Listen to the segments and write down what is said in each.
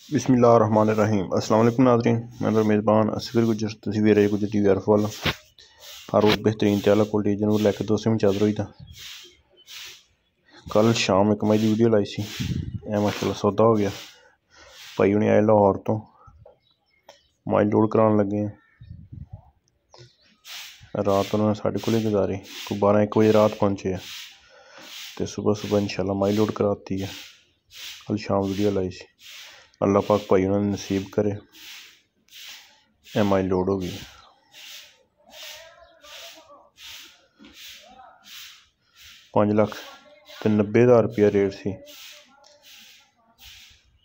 बिस्मिल्लाहिर्रहमानिर्रहीम। अस्सलाम वालेकुम नाज़रीन, मैं तो मेज़बान असगर गुजर तुसीं वे रहे गुजर टीवी अर्फ वाला हर रोज़ बेहतरीन ते आला क्वालिटी जरूर लैके दोस्तें में चादर होई था। कल शाम एक मई की वीडियो लाई सी, माशाल्लाह सौदा हो गया। भाई उन्हें आए लाहौर तो माई लोड कराने लगे हैं। रात उन्होंने साढ़े को गुजारी, कोई 12-1 बजे रात पहुँचे है तो सुबह इंशाल्लाह माई लोड कराती है। कल शाम वीडियो लाई सी, अल्लाह पाक भाई उन्होंने नसीब करे। माई लोड हो गई 5,90,000 रुपया रेट सी।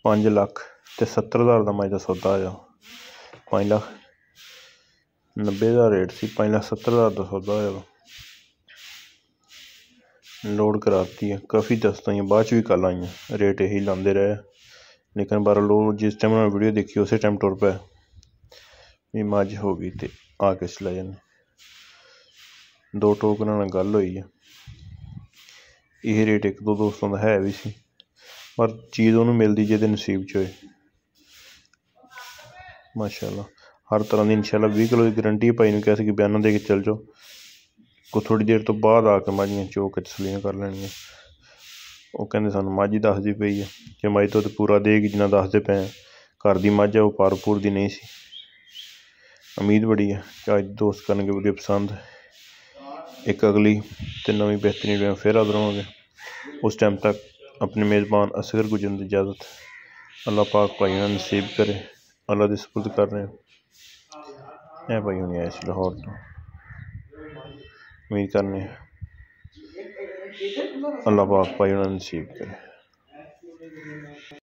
5,70,000 का माई का सौदा आया। 5,90,000 रेट सी, 5,70,000 का सौदा आया। लोड कराती है, काफ़ी दस्त आई बाद भी कल आई, रेट यही लाते रहे, लेकिन बारह लोग जिस टाइम उन्होंने वीडियो देखी उस टाइम टुर पाए। मज हो गई तो आके चला जाने। 2 टोक उन्होंने गल हुई है। यह रेट 1-2 दोस्तों का है भी सी, पर चीज़ उन्होंने मिलती जिहदे नसीब च होए। माशाल्लाह हर तरह की इंशाल्लाह 20 किलो की गारंटी भाई ने कहा कि बयाना दे के चल जाओ, को थोड़ी देर तो बाद आके मझियाँ चौक तस्लीम कर लैनियां। वो कहते सानू मझ ही दसदी पई है कि मझ तो पूरा देगी जिन्ना दसदे पे हैं। घर की मझ है, वो पारपूर की नहीं सी। उम्मीद बड़ी है कि अज दोस्त करने वीडियो पसंद। एक अगली तो नवी बेहतरीन वीडियो फिर हाजिर होंगे। उस टाइम तक अपने मेज़बान असगर गुजर की इजाज़त। अल्लाह पाक भाई नसीब करे, अल्लाह के सुपुर्द कर रहे हैं। भाई होने आए लाहौर तो उम्मीद करने अल्लाह पाक भाई नसीब करे।